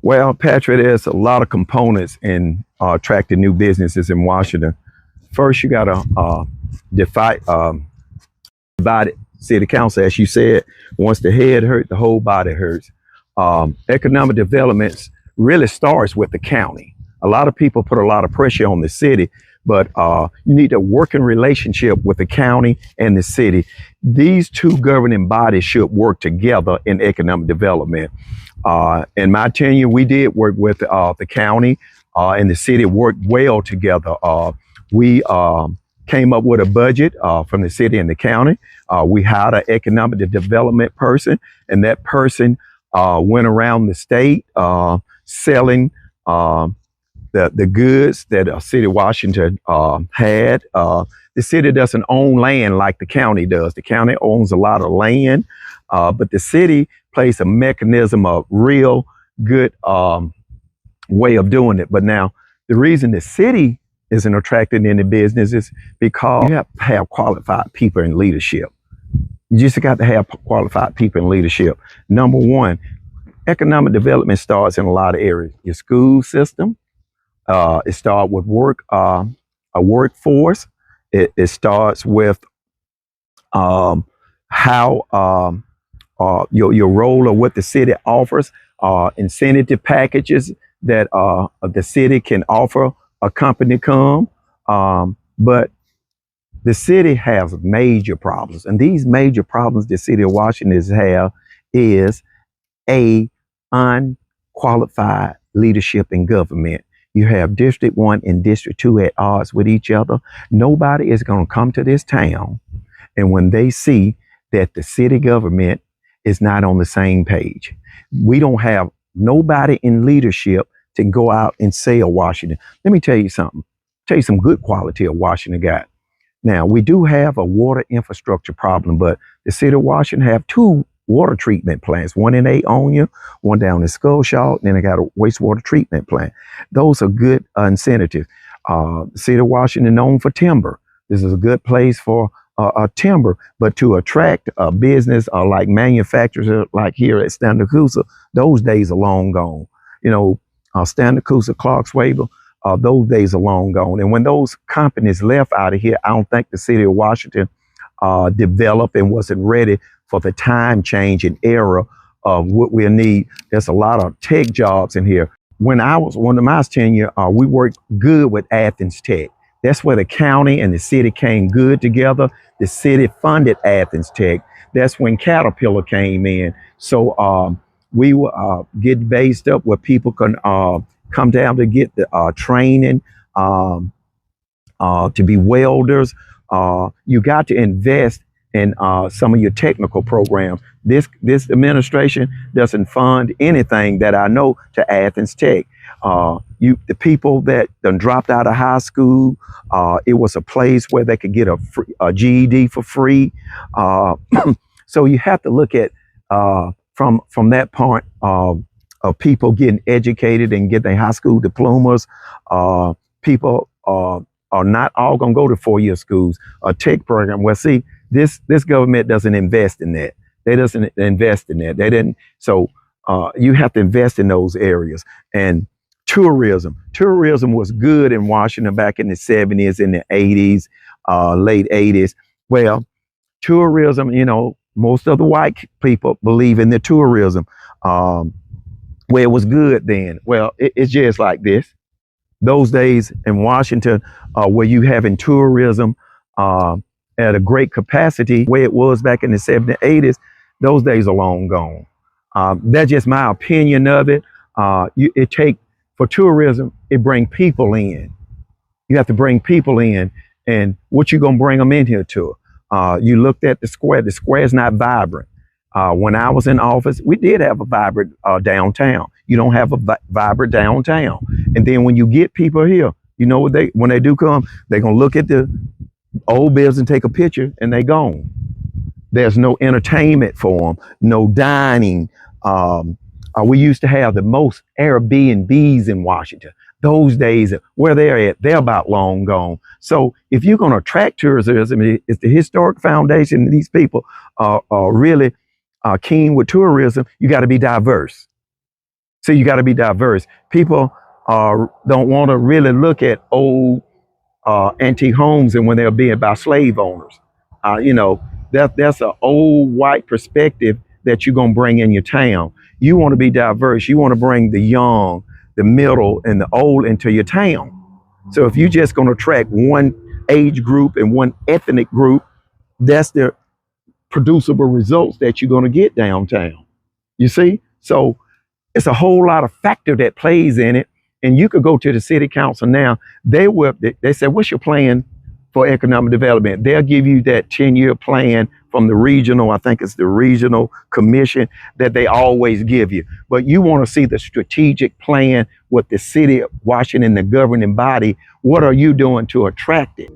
Well, Patrick, there's a lot of components in attracting new businesses in Washington. First, you got to divide it. City council, as you said, once the head hurts, the whole body hurts. Economic developments really starts with the county. A lot of people put a lot of pressure on the city, but you need a working relationship with the county and the city. These two governing bodies should work together in economic development. In my tenure, we did work with the county and the city worked well together. We came up with a budget from the city and the county. We hired an economic development person, and that person went around the state selling the goods that City of Washington had. The city doesn't own land like the county does. The county owns a lot of land, but the city plays a mechanism of real good way of doing it. But now, the reason the city isn't attracting any businesses because you have to have qualified people in leadership. You just got to have qualified people in leadership. Number one, economic development starts in a lot of areas. Your school system, it starts with a workforce. It starts with how your role or what the city offers, incentive packages that the city can offer a company come. But the city has major problems, and these major problems the city of Washington have is a unqualified leadership in government. You have District 1 and District 2 at odds with each other. Nobody is going to come to this town, and when they see that the city government is not on the same page, we don't have nobody in leadership to go out and sell Washington. Let me tell you something. Tell you some good quality of Washington got. Now, we do have a water infrastructure problem, but the city of Washington have two water treatment plants, one in Aonia, one down in Skullshaw, and then they got a wastewater treatment plant. Those are good incentives. The city of Washington known for timber. This is a good place for timber, but to attract a business like manufacturers like here at Standard Coosa, those days are long gone. You know, Standard Coosa, Clarks Wable, those days are long gone. And when those companies left out of here, I don't think the city of Washington developed and wasn't ready for the time change and era of what we'll need. There's a lot of tech jobs in here. When I was one of my tenure, we worked good with Athens Tech. That's where the county and the city came good together. The city funded Athens Tech. That's when Caterpillar came in. So we will get based up where people can come down to get the training to be welders. You got to invest in some of your technical programs. This administration doesn't fund anything that I know to Athens Tech. The people that done dropped out of high school, it was a place where they could get a GED for free. So you have to look at from that point of people getting educated and get their high school diplomas. People are not all going to go to four-year schools, a tech program. Well, see, this government doesn't invest in that. They doesn't invest in that. They didn't. So you have to invest in those areas. And tourism was good in Washington back in the 70s, in the 80s, late 80s. Well, tourism, you know, most of the white people believe in the tourism. Well, it was good then. Well, it's just like this. Those days in Washington, where you having tourism at a great capacity, where it was back in the 70s, 80s, those days are long gone. That's just my opinion of it. For tourism, it bring people in. You have to bring people in, and what you gonna bring them in here to? You looked at the square. The square is not vibrant. When I was in office, we did have a vibrant downtown. You don't have a vibrant downtown. And then when you get people here, you know what when they do come, they're gonna look at the old buildings and take a picture, and they gone. There's no entertainment for them, no dining. We used to have the most Airbnbs in Washington. Those days, where they're at, they're about long gone. So if you're going to attract tourism, it's the historic foundation, and these people are really keen with tourism. You got to be diverse. So you got to be diverse. People don't want to really look at old antique homes and when they're being by slave owners. You know, that's an old white perspective that you're going to bring in your town. You want to be diverse. You want to bring the young, the middle, and the old into your town. So if you're just going to attract one age group and one ethnic group, that's the producible results that you're going to get downtown. You see? So it's a whole lot of factor that plays in it. And you could go to the city council now. They said, what's your plan for economic development? They'll give you that 10-year plan from the regional, I think it's the regional commission that they always give you. But you want to see the strategic plan with the city of Washington, the governing body. What are you doing to attract it?